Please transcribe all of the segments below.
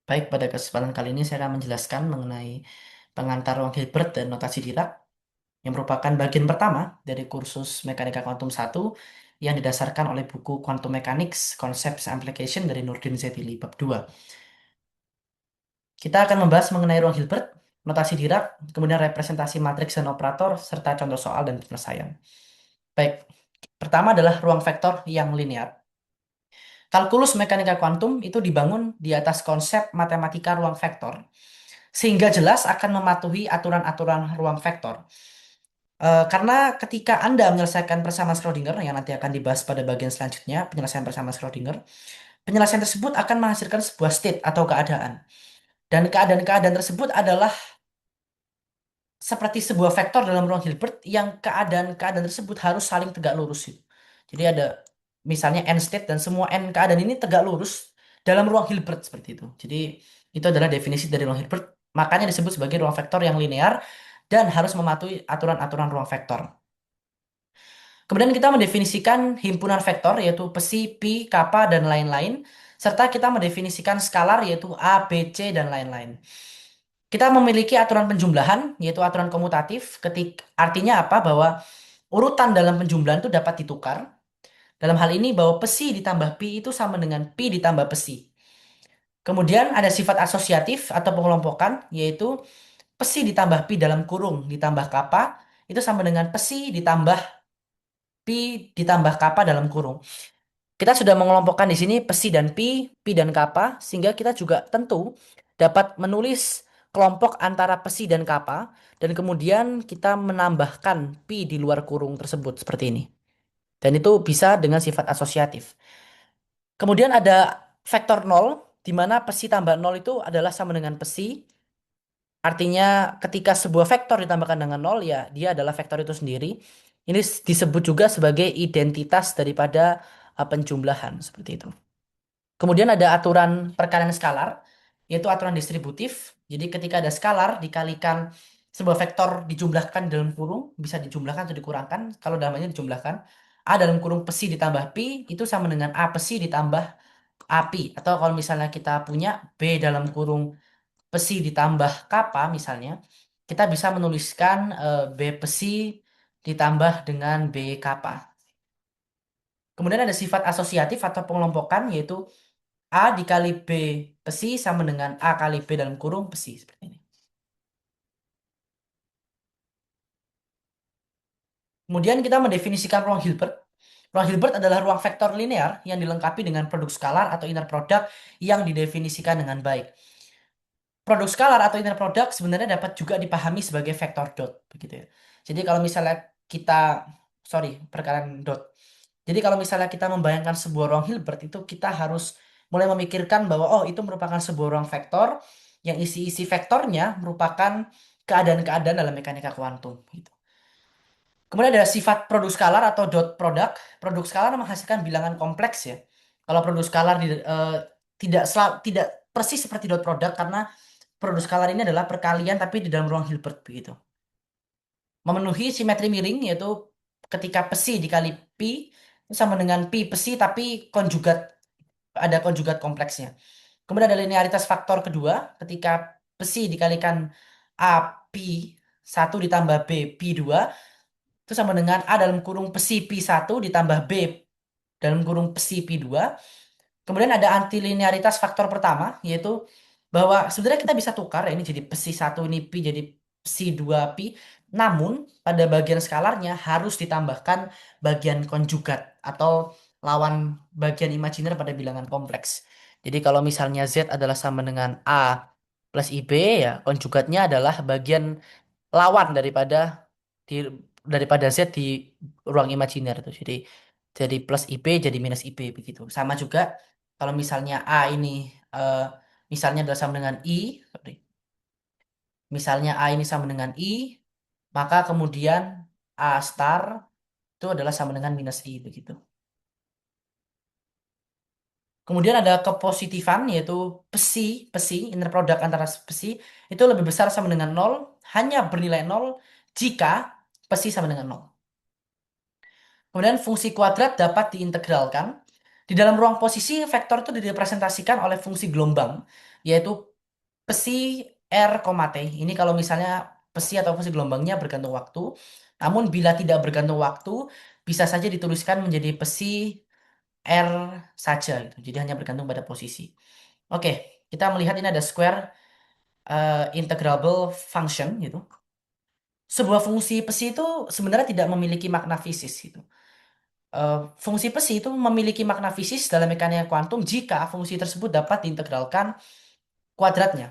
Baik, pada kesempatan kali ini saya akan menjelaskan mengenai pengantar ruang Hilbert dan notasi Dirac yang merupakan bagian pertama dari kursus Mekanika Kuantum 1 yang didasarkan oleh buku Quantum Mechanics Concepts and Application dari Nurdin Zetili bab 2. Kita akan membahas mengenai ruang Hilbert, notasi Dirac, kemudian representasi matriks dan operator, serta contoh soal dan penyelesaian. Baik, pertama adalah ruang vektor yang linear. Kalkulus mekanika kuantum itu dibangun di atas konsep matematika ruang vektor sehingga jelas akan mematuhi aturan-aturan ruang vektor. Karena ketika Anda menyelesaikan persamaan Schrödinger yang nanti akan dibahas pada bagian selanjutnya, penyelesaian persamaan Schrödinger, penyelesaian tersebut akan menghasilkan sebuah state atau keadaan. Dan keadaan-keadaan tersebut adalah seperti sebuah vektor dalam ruang Hilbert yang keadaan-keadaan tersebut harus saling tegak lurus gitu. Jadi ada misalnya n state dan semua n keadaan ini tegak lurus dalam ruang Hilbert seperti itu. Jadi itu adalah definisi dari ruang Hilbert. Makanya disebut sebagai ruang vektor yang linear dan harus mematuhi aturan-aturan ruang vektor. Kemudian kita mendefinisikan himpunan vektor yaitu psi, pi, kappa, dan lain-lain. Serta kita mendefinisikan skalar yaitu A, B, C, dan lain-lain. Kita memiliki aturan penjumlahan yaitu aturan komutatif. Artinya apa? Bahwa urutan dalam penjumlahan itu dapat ditukar. Dalam hal ini bahwa psi ditambah pi itu sama dengan pi ditambah psi. Kemudian ada sifat asosiatif atau pengelompokan yaitu psi ditambah pi dalam kurung ditambah kappa itu sama dengan psi ditambah pi ditambah kappa dalam kurung. Kita sudah mengelompokkan di sini psi dan pi dan kappa, sehingga kita juga tentu dapat menulis kelompok antara psi dan kappa, dan kemudian kita menambahkan pi di luar kurung tersebut seperti ini. Dan itu bisa dengan sifat asosiatif. Kemudian ada vektor nol, di mana psi tambah nol itu adalah sama dengan psi. Artinya ketika sebuah vektor ditambahkan dengan nol, ya dia adalah vektor itu sendiri. Ini disebut juga sebagai identitas daripada penjumlahan, seperti itu. Kemudian ada aturan perkalian skalar, yaitu aturan distributif. Jadi ketika ada skalar dikalikan sebuah vektor dijumlahkan dalam kurung, bisa dijumlahkan atau dikurangkan. Kalau dalamnya dijumlahkan, A dalam kurung psi ditambah pi, itu sama dengan A psi ditambah A pi. Atau kalau misalnya kita punya B dalam kurung psi ditambah kappa misalnya, kita bisa menuliskan B psi ditambah dengan B kappa. Kemudian ada sifat asosiatif atau pengelompokan, yaitu A dikali B psi sama dengan A kali B dalam kurung psi. Seperti ini. Kemudian kita mendefinisikan ruang Hilbert. Ruang Hilbert adalah ruang vektor linear yang dilengkapi dengan produk skalar atau inner product yang didefinisikan dengan baik. Produk skalar atau inner product sebenarnya dapat juga dipahami sebagai vektor dot, begitu ya. Jadi kalau misalnya kita, sorry, perkalian dot. Jadi kalau misalnya kita membayangkan sebuah ruang Hilbert itu kita harus mulai memikirkan bahwa oh itu merupakan sebuah ruang vektor yang isi-isi vektornya merupakan keadaan-keadaan dalam mekanika kuantum gitu. Kemudian ada sifat produk skalar atau dot product. Produk skalar menghasilkan bilangan kompleks ya. Kalau produk skalar tidak persis seperti dot product karena produk skalar ini adalah perkalian tapi di dalam ruang Hilbert begitu. Memenuhi simetri miring yaitu ketika psi dikali pi itu sama dengan pi psi tapi konjugat ada konjugat kompleksnya. Kemudian ada linearitas faktor kedua ketika psi dikalikan a pi 1 ditambah b pi 2 itu sama dengan a dalam kurung psi pi 1 ditambah b dalam kurung psi pi 2. Kemudian ada antilinearitas faktor pertama yaitu bahwa sebenarnya kita bisa tukar ya, ini jadi psi 1 ini pi jadi psi 2 pi. Namun pada bagian skalarnya harus ditambahkan bagian konjugat atau lawan bagian imajiner pada bilangan kompleks. Jadi kalau misalnya Z adalah sama dengan A plus IB ya konjugatnya adalah bagian lawan di, daripada Z di ruang imajiner itu. Jadi plus IB jadi minus IB begitu. Sama juga kalau misalnya A ini eh, misalnya adalah sama dengan I, sorry. Misalnya A ini sama dengan I, maka kemudian A star itu adalah sama dengan minus I begitu. Kemudian ada kepositifan yaitu psi, psi, inner product antara psi itu lebih besar sama dengan nol, hanya bernilai nol jika psi sama dengan nol. Kemudian fungsi kuadrat dapat diintegralkan. Di dalam ruang posisi, vektor itu direpresentasikan oleh fungsi gelombang, yaitu psi r, t. Ini kalau misalnya psi atau fungsi gelombangnya bergantung waktu. Namun bila tidak bergantung waktu, bisa saja dituliskan menjadi psi r saja gitu. Jadi hanya bergantung pada posisi. Oke, kita melihat ini ada square integrable function gitu. Sebuah fungsi psi itu sebenarnya tidak memiliki makna fisis gitu. Fungsi psi itu memiliki makna fisis dalam mekanika kuantum jika fungsi tersebut dapat diintegralkan kuadratnya.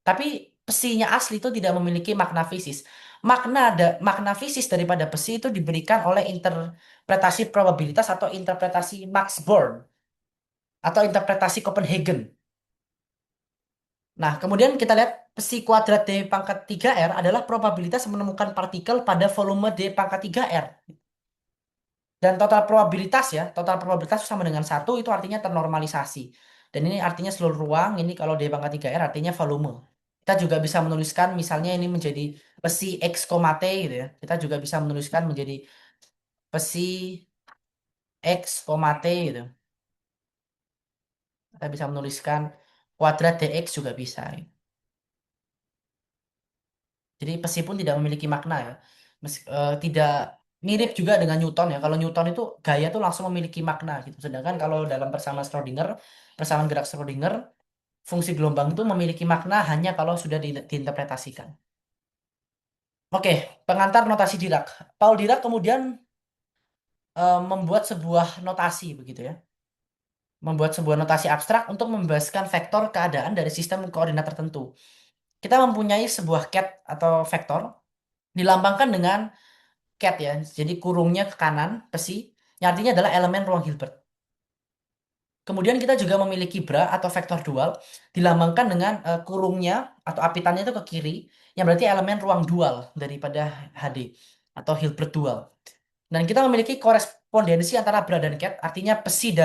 Tapi psinya asli itu tidak memiliki makna fisis. Makna fisis daripada psi itu diberikan oleh interpretasi probabilitas atau interpretasi Max Born atau interpretasi Copenhagen. Nah, kemudian kita lihat psi kuadrat D pangkat 3R adalah probabilitas menemukan partikel pada volume D pangkat 3R. Dan total probabilitas sama dengan satu itu artinya ternormalisasi. Dan ini artinya seluruh ruang, ini kalau D pangkat 3R artinya volume. Kita juga bisa menuliskan misalnya ini menjadi psi X, T gitu ya. Kita juga bisa menuliskan menjadi psi X, T gitu. Kita bisa menuliskan kuadrat DX juga bisa. Jadi psi pun tidak memiliki makna ya. Tidak mirip juga dengan Newton ya. Kalau Newton itu gaya tuh langsung memiliki makna gitu. Sedangkan kalau dalam persamaan Schrödinger, persamaan gerak Schrödinger, fungsi gelombang itu memiliki makna hanya kalau sudah diinterpretasikan. Oke, pengantar notasi Dirac. Paul Dirac kemudian membuat sebuah notasi begitu ya. Membuat sebuah notasi abstrak untuk membebaskan vektor keadaan dari sistem koordinat tertentu. Kita mempunyai sebuah ket atau vektor dilambangkan dengan cat ya. Jadi kurungnya ke kanan, psi, yang artinya adalah elemen ruang Hilbert. Kemudian kita juga memiliki bra atau vektor dual dilambangkan dengan kurungnya atau apitannya itu ke kiri, yang berarti elemen ruang dual daripada HD atau Hilbert dual. Dan kita memiliki korespondensi antara bra dan cat, artinya psi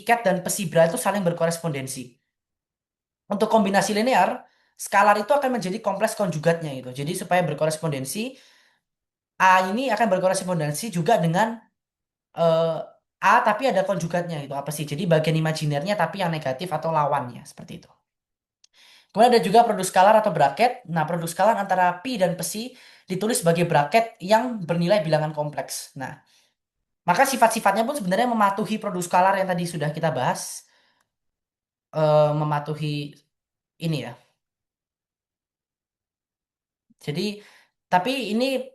cat dan psi bra itu saling berkorespondensi. Untuk kombinasi linear, skalar itu akan menjadi kompleks konjugatnya gitu. Jadi supaya berkorespondensi, A ini akan berkorespondensi juga dengan eh, A tapi ada konjugatnya itu apa sih? Jadi bagian imajinernya tapi yang negatif atau lawannya seperti itu. Kemudian ada juga produk skalar atau braket. Nah, produk skalar antara pi dan psi ditulis sebagai braket yang bernilai bilangan kompleks. Nah, maka sifat-sifatnya pun sebenarnya mematuhi produk skalar yang tadi sudah kita bahas, mematuhi ini ya. Jadi, tapi ini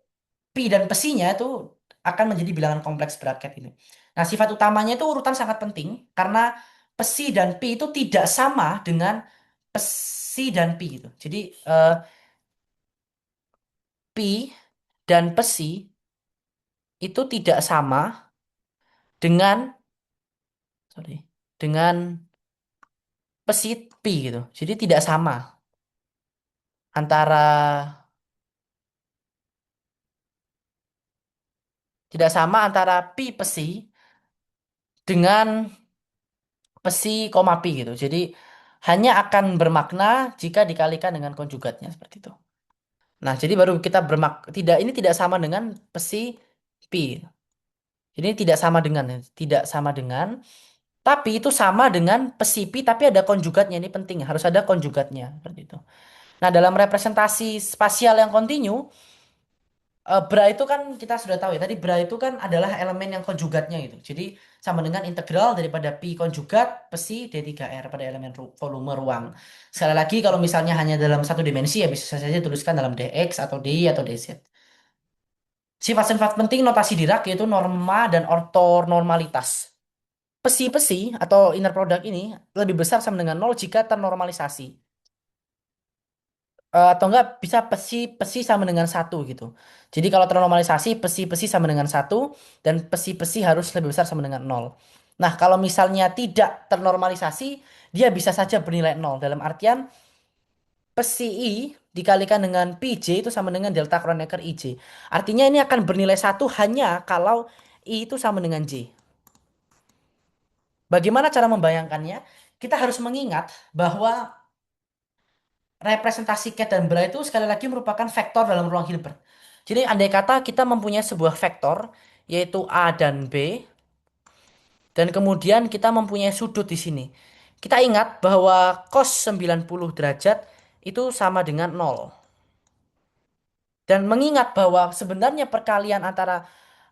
pi dan psinya itu akan menjadi bilangan kompleks braket ini. Nah, sifat utamanya itu urutan sangat penting karena psi dan pi itu tidak sama dengan psi dan pi gitu. Jadi, pi dan psi itu tidak sama dengan sorry, dengan psi pi gitu. Jadi tidak sama antara tidak sama antara pi psi dengan psi koma pi gitu. Jadi hanya akan bermakna jika dikalikan dengan konjugatnya seperti itu. Nah, jadi baru kita tidak ini tidak sama dengan psi pi. Jadi ini tidak sama dengan ya. Tidak sama dengan tapi itu sama dengan psi pi tapi ada konjugatnya ini penting harus ada konjugatnya seperti itu. Nah, dalam representasi spasial yang kontinu bra itu kan kita sudah tahu ya tadi bra itu kan adalah elemen yang konjugatnya itu. Jadi sama dengan integral daripada pi konjugat psi d3r pada elemen volume ruang. Sekali lagi kalau misalnya hanya dalam satu dimensi ya bisa saja tuliskan dalam dx atau dy atau dz. Sifat-sifat penting notasi Dirac yaitu norma dan ortonormalitas. Psi-psi atau inner product ini lebih besar sama dengan nol jika ternormalisasi. Atau enggak bisa psi-psi sama dengan satu gitu. Jadi kalau ternormalisasi psi-psi sama dengan satu dan psi-psi harus lebih besar sama dengan nol. Nah, kalau misalnya tidak ternormalisasi, dia bisa saja bernilai nol. Dalam artian psi I dikalikan dengan pj itu sama dengan delta Kronecker ij. Artinya ini akan bernilai satu hanya kalau I itu sama dengan J. Bagaimana cara membayangkannya? Kita harus mengingat bahwa representasi Ket dan Bra itu sekali lagi merupakan vektor dalam ruang Hilbert. Jadi andai kata kita mempunyai sebuah vektor yaitu A dan B Dan kemudian kita mempunyai sudut di sini. Kita ingat bahwa cos 90 derajat itu sama dengan nol. Dan mengingat bahwa sebenarnya perkalian antara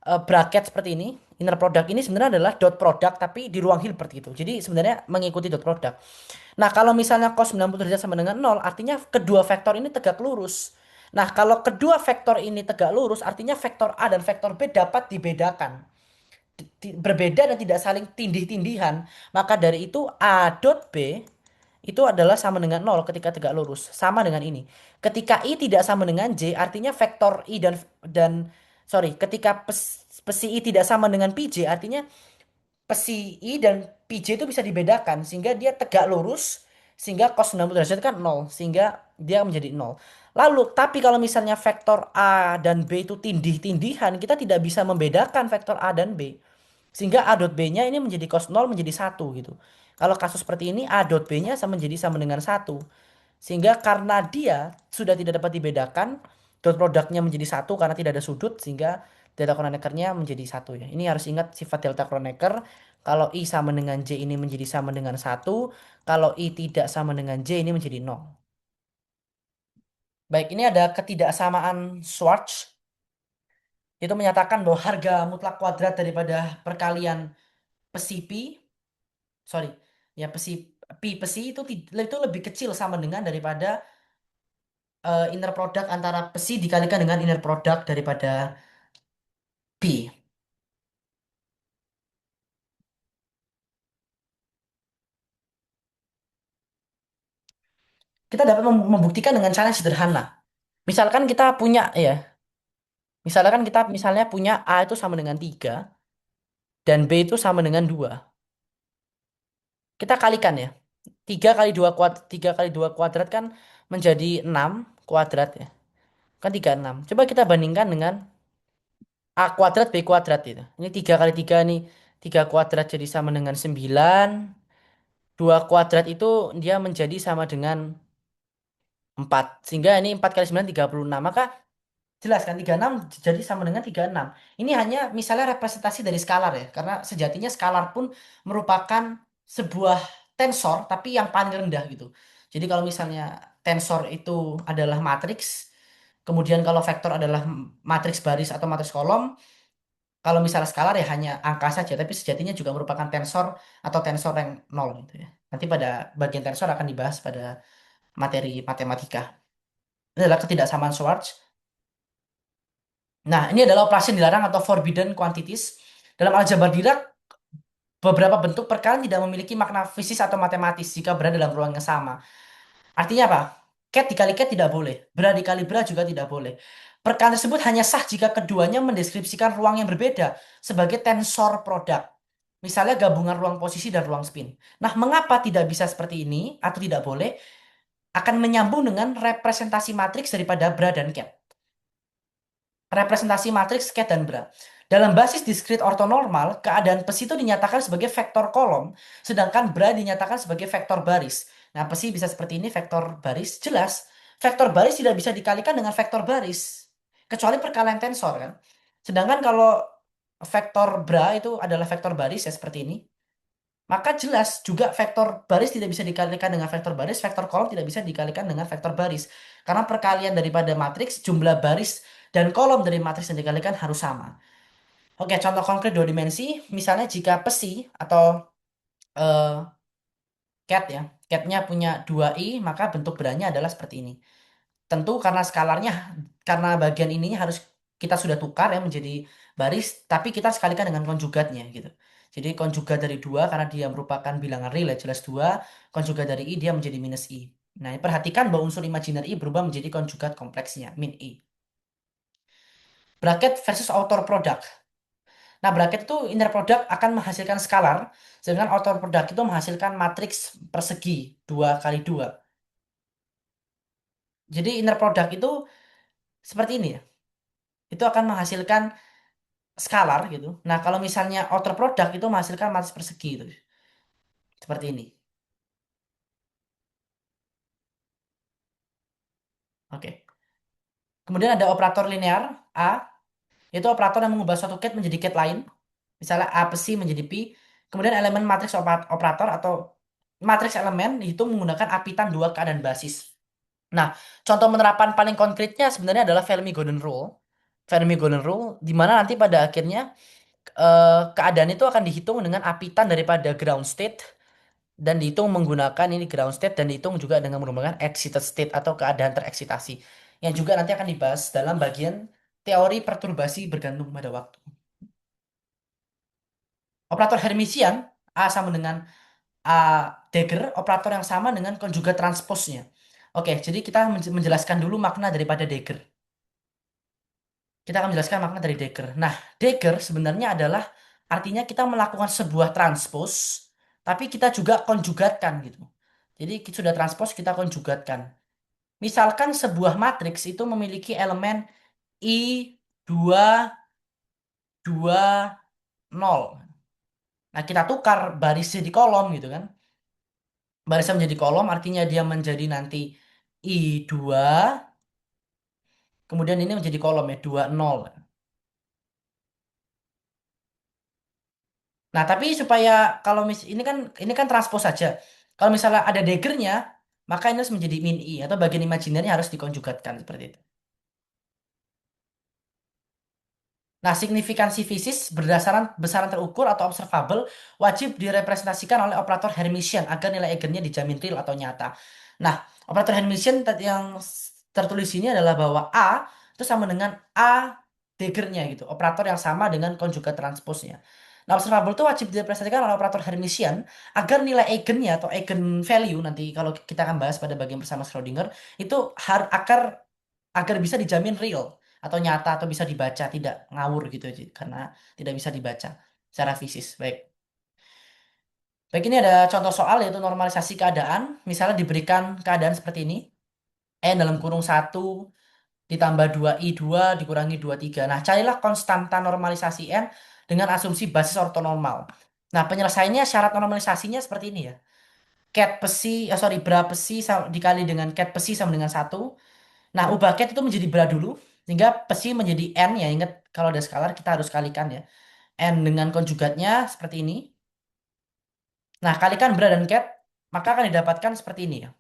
bracket seperti ini, inner product ini sebenarnya adalah dot product tapi di ruang Hilbert gitu. Jadi sebenarnya mengikuti dot product. Nah, kalau misalnya cos 90 derajat sama dengan nol, artinya kedua vektor ini tegak lurus. Nah, kalau kedua vektor ini tegak lurus, artinya vektor A dan vektor B dapat dibedakan. Berbeda dan tidak saling tindih-tindihan. Maka dari itu A dot B itu adalah sama dengan nol ketika tegak lurus. Sama dengan ini. Ketika I tidak sama dengan J, artinya vektor I dan sorry, ketika pesi I tidak sama dengan PJ, artinya pesi I dan PJ itu bisa dibedakan sehingga dia tegak lurus sehingga cos 90 derajat kan nol sehingga dia menjadi nol. Lalu tapi kalau misalnya vektor A dan B itu tindih-tindihan, kita tidak bisa membedakan vektor A dan B. Sehingga A dot B-nya ini menjadi cos nol menjadi satu gitu. Kalau kasus seperti ini A dot B-nya sama dengan satu. Sehingga karena dia sudah tidak dapat dibedakan, dot produknya menjadi satu karena tidak ada sudut, sehingga delta Kronekernya menjadi satu ya. Ini harus ingat sifat delta Kroneker. Kalau I sama dengan J ini menjadi sama dengan satu. Kalau I tidak sama dengan J ini menjadi nol. Baik, ini ada ketidaksamaan Schwarz. Itu menyatakan bahwa harga mutlak kuadrat daripada perkalian pesi Pi, sorry, ya pesi itu lebih kecil sama dengan daripada inner product antara besi dikalikan dengan inner product daripada B. Kita dapat membuktikan dengan cara yang sederhana. Misalkan kita punya ya, misalnya punya A itu sama dengan 3 dan B itu sama dengan 2. Kita kalikan ya. 3 kali 2 kuadrat kan menjadi 6 kuadrat ya. Kan 36. Coba kita bandingkan dengan A kuadrat B kuadrat itu. Ini 3 kali 3 nih. 3 kuadrat jadi sama dengan 9. 2 kuadrat itu dia menjadi sama dengan 4. Sehingga ini 4 kali 9 36. Maka jelas kan 36 jadi sama dengan 36. Ini hanya misalnya representasi dari skalar ya. Karena sejatinya skalar pun merupakan sebuah tensor tapi yang paling rendah gitu. Jadi kalau misalnya tensor itu adalah matriks, kemudian kalau vektor adalah matriks baris atau matriks kolom, kalau misalnya skalar ya hanya angka saja, tapi sejatinya juga merupakan tensor atau tensor yang nol gitu ya. Nanti pada bagian tensor akan dibahas pada materi matematika. Ini adalah ketidaksamaan Schwarz. Nah, ini adalah operasi yang dilarang atau forbidden quantities. Dalam aljabar Dirac, beberapa bentuk perkalian tidak memiliki makna fisis atau matematis jika berada dalam ruang yang sama. Artinya apa? Cat dikali cat tidak boleh. Bra dikali bra juga tidak boleh. Perkalian tersebut hanya sah jika keduanya mendeskripsikan ruang yang berbeda sebagai tensor produk. Misalnya gabungan ruang posisi dan ruang spin. Nah, mengapa tidak bisa seperti ini atau tidak boleh? Akan menyambung dengan representasi matriks daripada bra dan cat. Representasi matriks ket dan bra. Dalam basis diskrit ortonormal, keadaan pesi itu dinyatakan sebagai vektor kolom, sedangkan bra dinyatakan sebagai vektor baris. Nah, pesi bisa seperti ini, vektor baris. Jelas, vektor baris tidak bisa dikalikan dengan vektor baris. Kecuali perkalian tensor kan. Sedangkan kalau vektor bra itu adalah vektor baris ya seperti ini. Maka jelas juga vektor baris tidak bisa dikalikan dengan vektor baris, vektor kolom tidak bisa dikalikan dengan vektor baris. Karena perkalian daripada matriks, jumlah baris dan kolom dari matriks yang dikalikan harus sama. Oke, contoh konkret dua dimensi, misalnya jika pesi atau eh, cat ya, catnya punya 2i, maka bentuk beranya adalah seperti ini. Tentu karena skalarnya, karena bagian ininya harus kita sudah tukar ya menjadi baris, tapi kita sekalikan dengan konjugatnya gitu. Jadi konjugat dari 2 karena dia merupakan bilangan real ya jelas 2, konjugat dari i dia menjadi minus i. Nah, perhatikan bahwa unsur imajiner i berubah menjadi konjugat kompleksnya, min i. Bracket versus outer product. Nah, bracket itu inner product akan menghasilkan skalar, sedangkan outer product itu menghasilkan matriks persegi 2 kali 2. Jadi inner product itu seperti ini ya. Itu akan menghasilkan skalar gitu. Nah, kalau misalnya outer product itu menghasilkan matriks persegi itu. Seperti ini. Oke. Kemudian ada operator linear A, itu operator yang mengubah suatu ket menjadi ket lain. Misalnya A pesi menjadi Pi. Kemudian elemen matriks operator atau matriks elemen itu menggunakan apitan dua keadaan basis. Nah, contoh penerapan paling konkretnya sebenarnya adalah Fermi-Golden Rule. Fermi-Golden Rule, di mana nanti pada akhirnya keadaan itu akan dihitung dengan apitan daripada ground state dan dihitung menggunakan ini ground state dan dihitung juga dengan menggunakan excited state atau keadaan tereksitasi yang juga nanti akan dibahas dalam bagian teori perturbasi bergantung pada waktu. Operator Hermitian A sama dengan A dagger, operator yang sama dengan konjugat transposnya. Oke, jadi kita menjelaskan dulu makna daripada dagger. Kita akan menjelaskan makna dari dagger. Nah, dagger sebenarnya adalah artinya kita melakukan sebuah transpose, tapi kita juga konjugatkan gitu. Jadi sudah transpose kita konjugatkan. Misalkan sebuah matriks itu memiliki elemen I 2 2 0. Nah, kita tukar barisnya di kolom gitu kan. Barisnya menjadi kolom artinya dia menjadi nanti I2, kemudian ini menjadi kolom ya 2 0. Nah, tapi supaya kalau ini kan transpose saja. Kalau misalnya ada daggernya, maka ini harus menjadi min I atau bagian imajinernya harus dikonjugatkan seperti itu. Nah, signifikansi fisis berdasarkan besaran terukur atau observable wajib direpresentasikan oleh operator Hermitian agar nilai eigennya dijamin real atau nyata. Nah, operator Hermitian yang tertulis ini adalah bahwa A itu sama dengan A daggernya gitu, operator yang sama dengan konjugat transposnya. Nah, observable itu wajib direpresentasikan oleh operator Hermitian agar nilai eigennya atau eigen value nanti kalau kita akan bahas pada bagian bersama Schrödinger itu agar agar bisa dijamin real atau nyata atau bisa dibaca tidak ngawur gitu Ji, karena tidak bisa dibaca secara fisis. Baik. Baik ini ada contoh soal yaitu normalisasi keadaan. Misalnya diberikan keadaan seperti ini. N dalam kurung satu ditambah 2i2 dikurangi 23. Nah, carilah konstanta normalisasi N dengan asumsi basis ortonormal. Nah, penyelesaiannya syarat normalisasinya seperti ini ya. Cat psi, bra psi dikali dengan cat psi sama dengan satu. Nah, ubah cat itu menjadi bra dulu. Sehingga psi menjadi n ya. Ingat kalau ada skalar kita harus kalikan ya. N dengan konjugatnya seperti ini. Nah, kalikan bra dan cat, maka akan didapatkan seperti ini ya.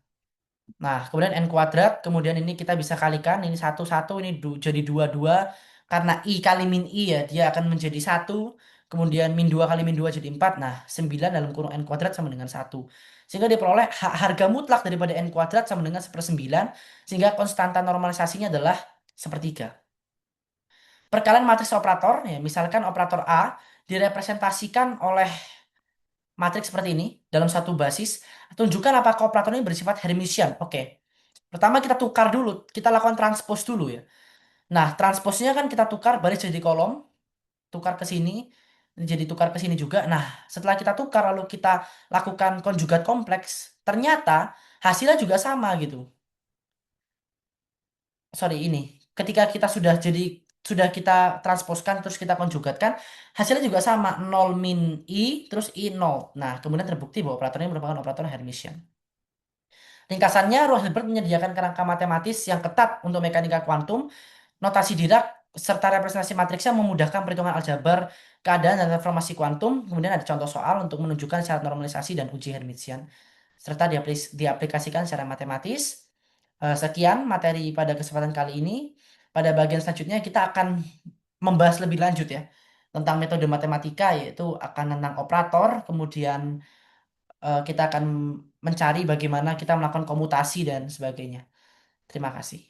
Nah, kemudian n kuadrat, kemudian ini kita bisa kalikan, ini satu satu ini jadi dua dua karena i kali min i ya, dia akan menjadi satu, kemudian min 2 kali min 2 jadi 4. Nah, 9 dalam kurung n kuadrat sama dengan satu. Sehingga diperoleh harga mutlak daripada n kuadrat sama dengan 1/9, sehingga konstanta normalisasinya adalah sepertiga. Perkalian matriks operator, ya, misalkan operator A direpresentasikan oleh matriks seperti ini dalam satu basis, tunjukkan apakah operator ini bersifat Hermitian. Oke. Pertama kita tukar dulu, kita lakukan transpose dulu ya. Nah, transposnya kan kita tukar baris jadi kolom, tukar ke sini, jadi tukar ke sini juga. Nah, setelah kita tukar lalu kita lakukan konjugat kompleks, ternyata hasilnya juga sama gitu. Sorry ini, ketika kita sudah kita transposkan terus kita konjugatkan, hasilnya juga sama 0 min i terus i 0. Nah, kemudian terbukti bahwa operator ini merupakan operator Hermitian. Ringkasannya, Roy Hilbert menyediakan kerangka matematis yang ketat untuk mekanika kuantum. Notasi Dirac serta representasi matriksnya memudahkan perhitungan aljabar, keadaan dan transformasi kuantum. Kemudian ada contoh soal untuk menunjukkan syarat normalisasi dan uji Hermitian serta diaplikasikan secara matematis. Sekian materi pada kesempatan kali ini. Pada bagian selanjutnya kita akan membahas lebih lanjut ya tentang metode matematika yaitu akan tentang operator, kemudian kita akan mencari bagaimana kita melakukan komutasi dan sebagainya. Terima kasih.